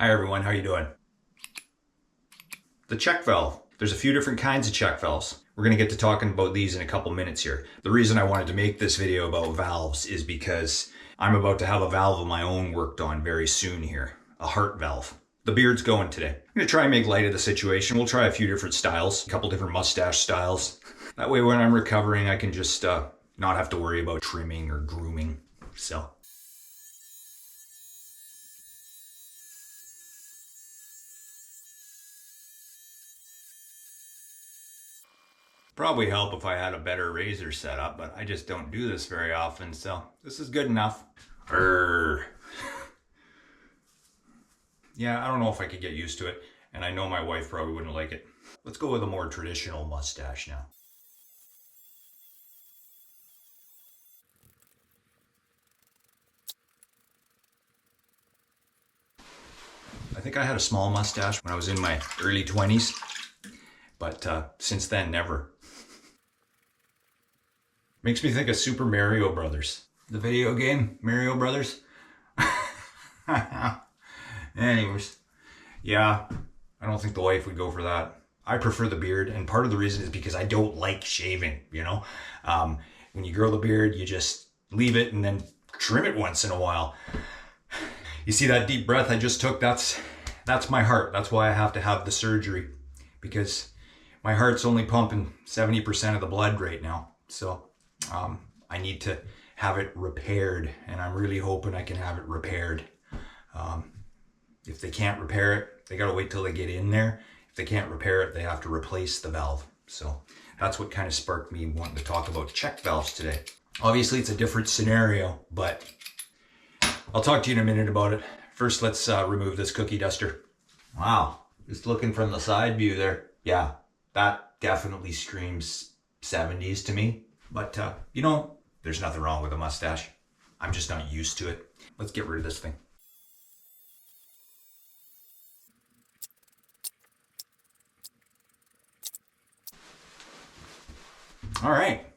Hi everyone, how you doing? The check valve. There's a few different kinds of check valves. We're going to get to talking about these in a couple minutes here. The reason I wanted to make this video about valves is because I'm about to have a valve of my own worked on very soon here. A heart valve. The beard's going today. I'm going to try and make light of the situation. We'll try a few different styles, a couple different mustache styles. That way when I'm recovering I can just not have to worry about trimming or grooming. So. Probably help if I had a better razor setup, but I just don't do this very often, so this is good enough. Yeah, I don't know if I could get used to it, and I know my wife probably wouldn't like it. Let's go with a more traditional mustache now. I think I had a small mustache when I was in my early 20s, but since then, never. Makes me think of Super Mario Brothers. The video game, Mario Brothers. Anyways, yeah, I don't think the wife would go for that. I prefer the beard, and part of the reason is because I don't like shaving, you know? When you grow the beard, you just leave it and then trim it once in a while. You see that deep breath I just took? That's my heart. That's why I have to have the surgery, because my heart's only pumping 70% of the blood right now. So I need to have it repaired, and I'm really hoping I can have it repaired. If they can't repair it, they gotta wait till they get in there. If they can't repair it, they have to replace the valve. So that's what kind of sparked me wanting to talk about check valves today. Obviously it's a different scenario, but I'll talk to you in a minute about it. First, let's remove this cookie duster. Wow, just looking from the side view there. Yeah, that definitely screams 70s to me. But, you know, there's nothing wrong with a mustache. I'm just not used to it. Let's get rid of this thing. All right.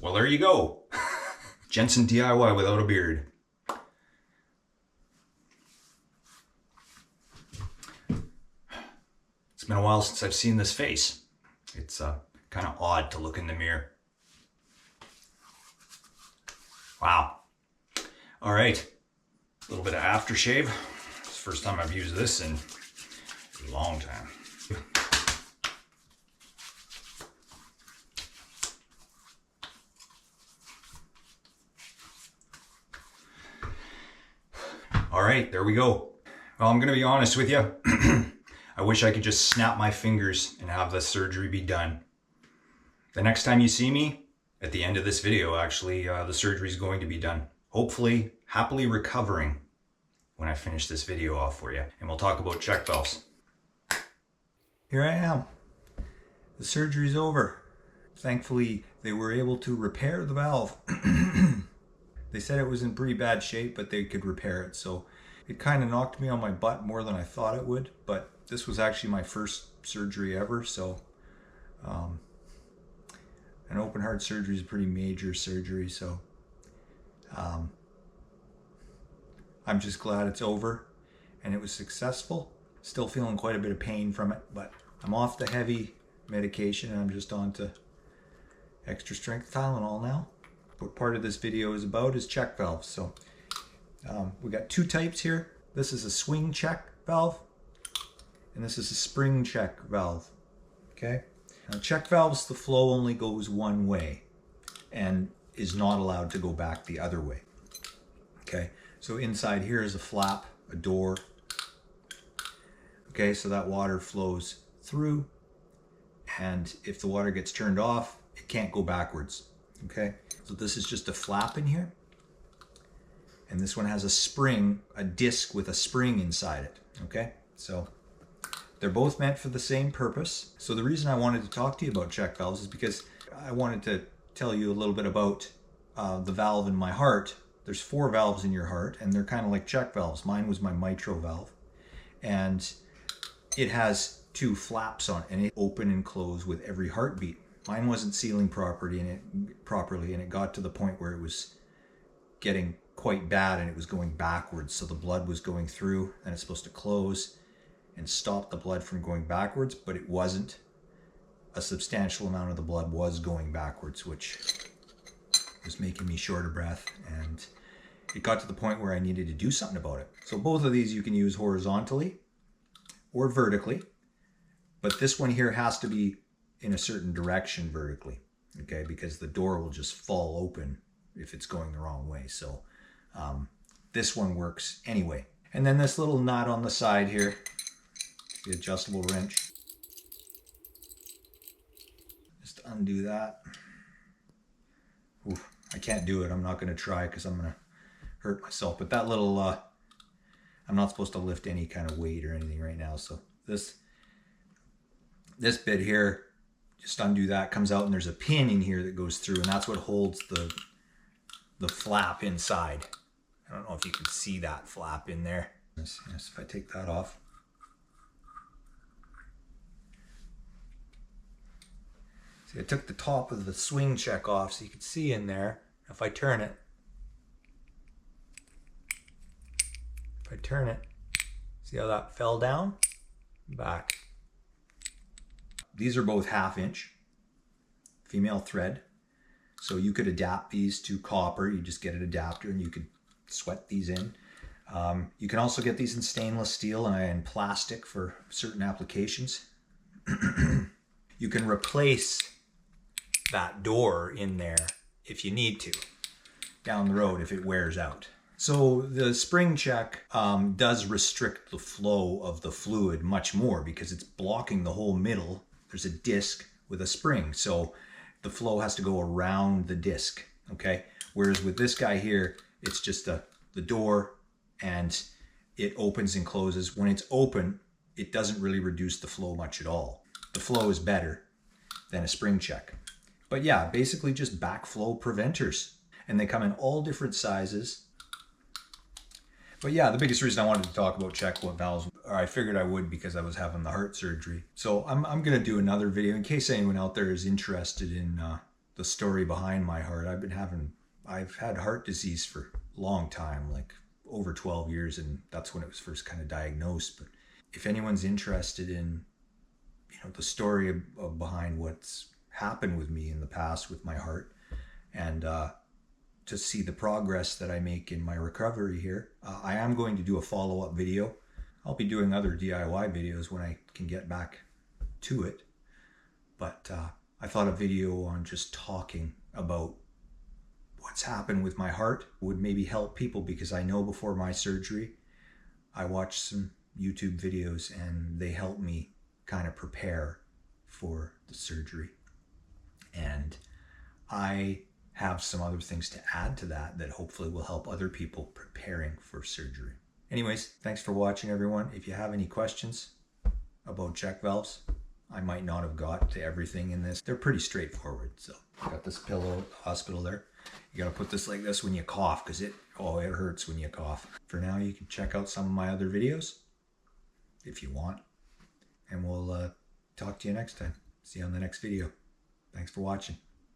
Well, there you go. Jensen DIY without a beard. It's been a while since I've seen this face. It's kind of odd to look in the mirror. Wow. All right. A little bit of aftershave. It's the first time I've used this in a long time. All right, there we go. Well, I'm gonna be honest with you. I wish I could just snap my fingers and have the surgery be done. The next time you see me, at the end of this video, actually, the surgery is going to be done. Hopefully, happily recovering when I finish this video off for you. And we'll talk about check valves. Here I am. The surgery's over. Thankfully, they were able to repair the valve. They said it was in pretty bad shape, but they could repair it. So it kind of knocked me on my butt more than I thought it would. But this was actually my first surgery ever. So an open heart surgery is a pretty major surgery. So I'm just glad it's over and it was successful. Still feeling quite a bit of pain from it, but I'm off the heavy medication and I'm just on to extra strength Tylenol now. What part of this video is about is check valves. So we got two types here. This is a swing check valve and this is a spring check valve. Okay. Now check valves, the flow only goes one way and is not allowed to go back the other way. Okay. So inside here is a flap, a door. Okay. So that water flows through, and if the water gets turned off, it can't go backwards. Okay. So this is just a flap in here, and this one has a spring, a disc with a spring inside it. Okay, so they're both meant for the same purpose. So the reason I wanted to talk to you about check valves is because I wanted to tell you a little bit about the valve in my heart. There's 4 valves in your heart, and they're kind of like check valves. Mine was my mitral valve, and it has 2 flaps on it, and it open and close with every heartbeat. Mine wasn't sealing properly, and it got to the point where it was getting quite bad and it was going backwards. So the blood was going through and it's supposed to close and stop the blood from going backwards, but it wasn't. A substantial amount of the blood was going backwards, which was making me short of breath. And it got to the point where I needed to do something about it. So both of these you can use horizontally or vertically, but this one here has to be in a certain direction vertically, okay? Because the door will just fall open if it's going the wrong way. So this one works anyway. And then this little nut on the side here, the adjustable wrench. Just undo that. Oof, I can't do it. I'm not going to try because I'm going to hurt myself. But that little, I'm not supposed to lift any kind of weight or anything right now. So this bit here, just undo that, comes out, and there's a pin in here that goes through, and that's what holds the flap inside. I don't know if you can see that flap in there. Yes, if I take that off. See, I took the top of the swing check off so you can see in there. If I turn it, see how that fell down? Back. These are both 1/2 inch female thread. So you could adapt these to copper. You just get an adapter and you could sweat these in. You can also get these in stainless steel and plastic for certain applications. You can replace that door in there if you need to down the road if it wears out. So the spring check does restrict the flow of the fluid much more because it's blocking the whole middle. There's a disc with a spring, so the flow has to go around the disc, okay? Whereas with this guy here, it's just the door and it opens and closes. When it's open, it doesn't really reduce the flow much at all. The flow is better than a spring check. But yeah, basically just backflow preventers. And they come in all different sizes. But yeah, the biggest reason I wanted to talk about check valves, or I figured I would because I was having the heart surgery. So I'm going to do another video in case anyone out there is interested in the story behind my heart. I've had heart disease for a long time, like over 12 years, and that's when it was first kind of diagnosed. But if anyone's interested in, the story behind what's happened with me in the past with my heart, and to see the progress that I make in my recovery here, I am going to do a follow-up video. I'll be doing other DIY videos when I can get back to it. But I thought a video on just talking about what's happened with my heart would maybe help people, because I know before my surgery, I watched some YouTube videos and they helped me kind of prepare for the surgery. And I have some other things to add to that hopefully will help other people preparing for surgery. Anyways, thanks for watching, everyone. If you have any questions about check valves, I might not have got to everything in this. They're pretty straightforward. So I got this pillow at the hospital there. You gotta put this like this when you cough, because it hurts when you cough. For now, you can check out some of my other videos if you want. And we'll talk to you next time. See you on the next video. Thanks for watching.